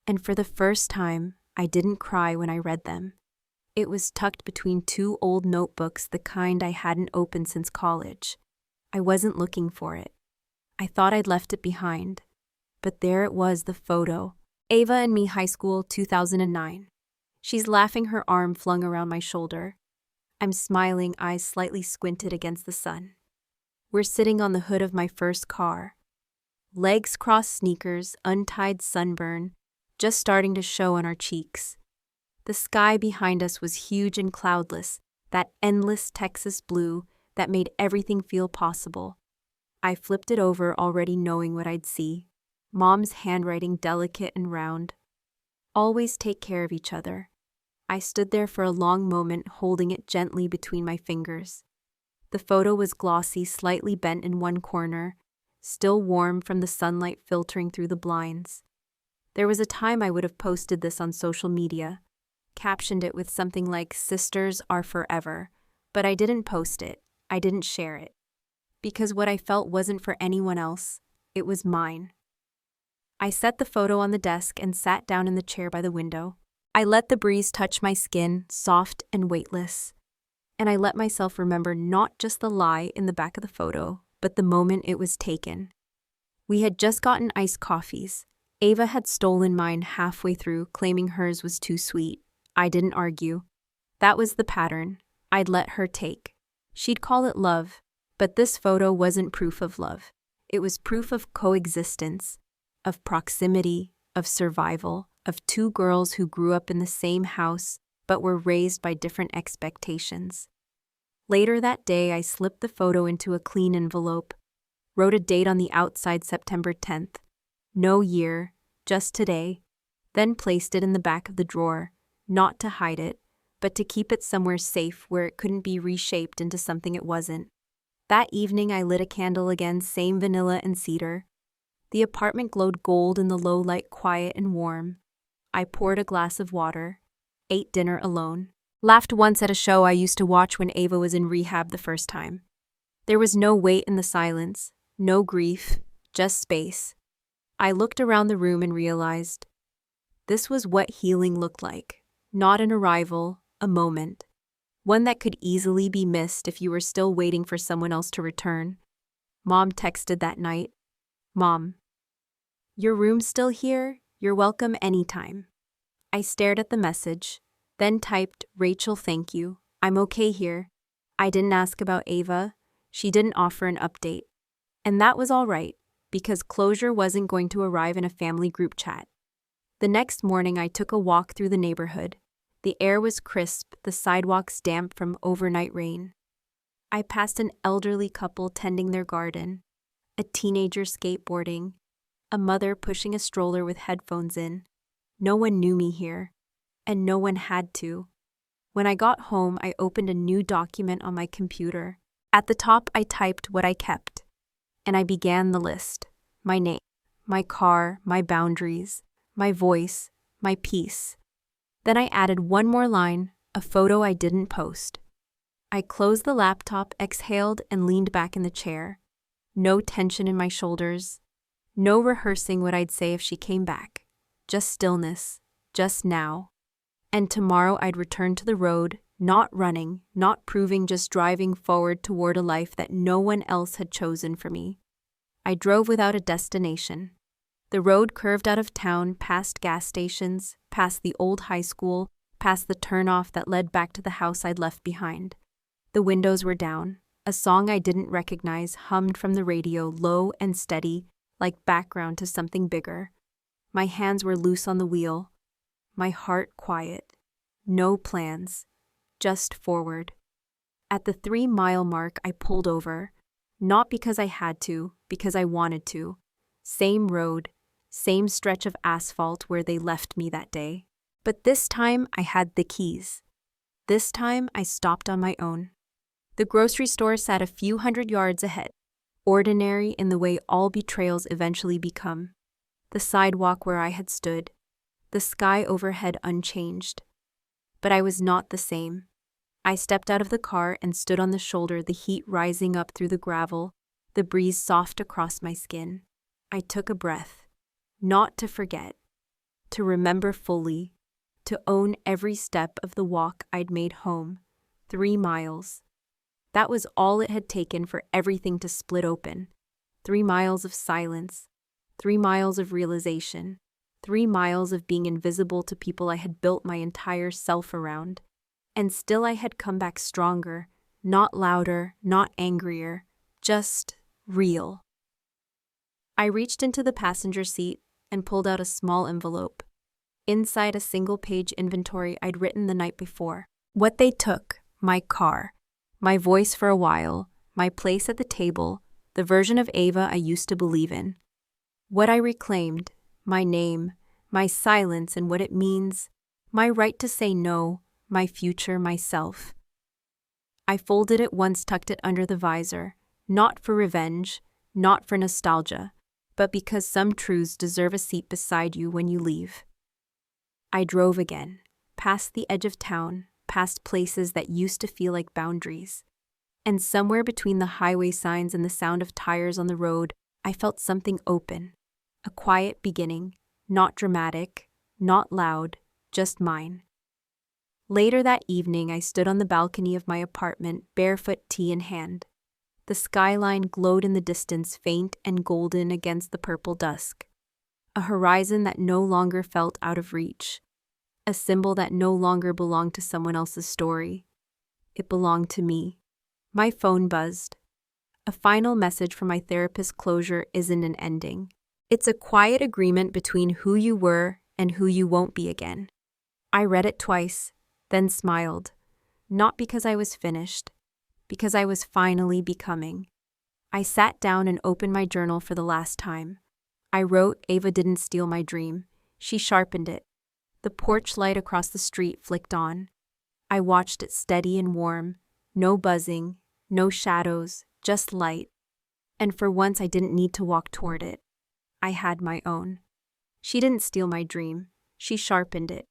And for the first time, I didn't cry when I read them. It was tucked between 2 old notebooks, the kind I hadn't opened since college. I wasn't looking for it. I thought I'd left it behind. But there it was, the photo. Ava and me, high school, 2009. She's laughing, her arm flung around my shoulder. I'm smiling, eyes slightly squinted against the sun. We're sitting on the hood of my first car. Legs crossed, sneakers, untied, sunburn, just starting to show on our cheeks. The sky behind us was huge and cloudless, that endless Texas blue that made everything feel possible. I flipped it over, already knowing what I'd see. Mom's handwriting, delicate and round. Always take care of each other. I stood there for a long moment, holding it gently between my fingers. The photo was glossy, slightly bent in one corner, still warm from the sunlight filtering through the blinds. There was a time I would have posted this on social media, captioned it with something like "Sisters are forever," but I didn't post it, I didn't share it. Because what I felt wasn't for anyone else, it was mine. I set the photo on the desk and sat down in the chair by the window. I let the breeze touch my skin, soft and weightless. And I let myself remember not just the lie in the back of the photo, but the moment it was taken. We had just gotten iced coffees. Ava had stolen mine halfway through, claiming hers was too sweet. I didn't argue. That was the pattern. I'd let her take. She'd call it love, but this photo wasn't proof of love. It was proof of coexistence, of proximity, of survival, of two girls who grew up in the same house but were raised by different expectations. Later that day, I slipped the photo into a clean envelope, wrote a date on the outside, September 10th, no year, just today, then placed it in the back of the drawer, not to hide it, but to keep it somewhere safe where it couldn't be reshaped into something it wasn't. That evening, I lit a candle again, same vanilla and cedar. The apartment glowed gold in the low light, quiet and warm. I poured a glass of water, ate dinner alone, laughed once at a show I used to watch when Ava was in rehab the first time. There was no weight in the silence, no grief, just space. I looked around the room and realized this was what healing looked like, not an arrival, a moment. One that could easily be missed if you were still waiting for someone else to return. Mom texted that night. "Mom, your room's still here? You're welcome anytime." I stared at the message, then typed, "Rachel, thank you. I'm okay here." I didn't ask about Ava. She didn't offer an update. And that was all right, because closure wasn't going to arrive in a family group chat. The next morning, I took a walk through the neighborhood. The air was crisp, the sidewalks damp from overnight rain. I passed an elderly couple tending their garden, a teenager skateboarding, a mother pushing a stroller with headphones in. No one knew me here, and no one had to. When I got home, I opened a new document on my computer. At the top, I typed what I kept, and I began the list. My name, my car, my boundaries, my voice, my peace. Then I added one more line, a photo I didn't post. I closed the laptop, exhaled, and leaned back in the chair. No tension in my shoulders. No rehearsing what I'd say if she came back. Just stillness, just now. And tomorrow I'd return to the road, not running, not proving, just driving forward toward a life that no one else had chosen for me. I drove without a destination. The road curved out of town, past gas stations, past the old high school, past the turnoff that led back to the house I'd left behind. The windows were down. A song I didn't recognize hummed from the radio, low and steady, like background to something bigger. My hands were loose on the wheel. My heart quiet. No plans. Just forward. At the 3-mile mark, I pulled over. Not because I had to, because I wanted to. Same road, same stretch of asphalt where they left me that day. But this time, I had the keys. This time, I stopped on my own. The grocery store sat a few hundred yards ahead, ordinary in the way all betrayals eventually become. The sidewalk where I had stood, the sky overhead unchanged. But I was not the same. I stepped out of the car and stood on the shoulder, the heat rising up through the gravel, the breeze soft across my skin. I took a breath, not to forget, to remember fully, to own every step of the walk I'd made home, 3 miles. That was all it had taken for everything to split open. 3 miles of silence, 3 miles of realization, 3 miles of being invisible to people I had built my entire self around. And still I had come back stronger, not louder, not angrier, just real. I reached into the passenger seat and pulled out a small envelope. Inside a single-page inventory I'd written the night before. What they took, my car, my voice for a while, my place at the table, the version of Ava I used to believe in. What I reclaimed, my name, my silence and what it means, my right to say no, my future, myself. I folded it once, tucked it under the visor, not for revenge, not for nostalgia, but because some truths deserve a seat beside you when you leave. I drove again, past the edge of town, past places that used to feel like boundaries. And somewhere between the highway signs and the sound of tires on the road, I felt something open. A quiet beginning, not dramatic, not loud, just mine. Later that evening, I stood on the balcony of my apartment, barefoot, tea in hand. The skyline glowed in the distance, faint and golden against the purple dusk. A horizon that no longer felt out of reach. A symbol that no longer belonged to someone else's story. It belonged to me. My phone buzzed. A final message from my therapist. Closure isn't an ending. It's a quiet agreement between who you were and who you won't be again. I read it twice, then smiled. Not because I was finished, because I was finally becoming. I sat down and opened my journal for the last time. I wrote, Ava didn't steal my dream. She sharpened it. The porch light across the street flicked on. I watched it steady and warm. No buzzing, no shadows, just light. And for once I didn't need to walk toward it. I had my own. She didn't steal my dream. She sharpened it.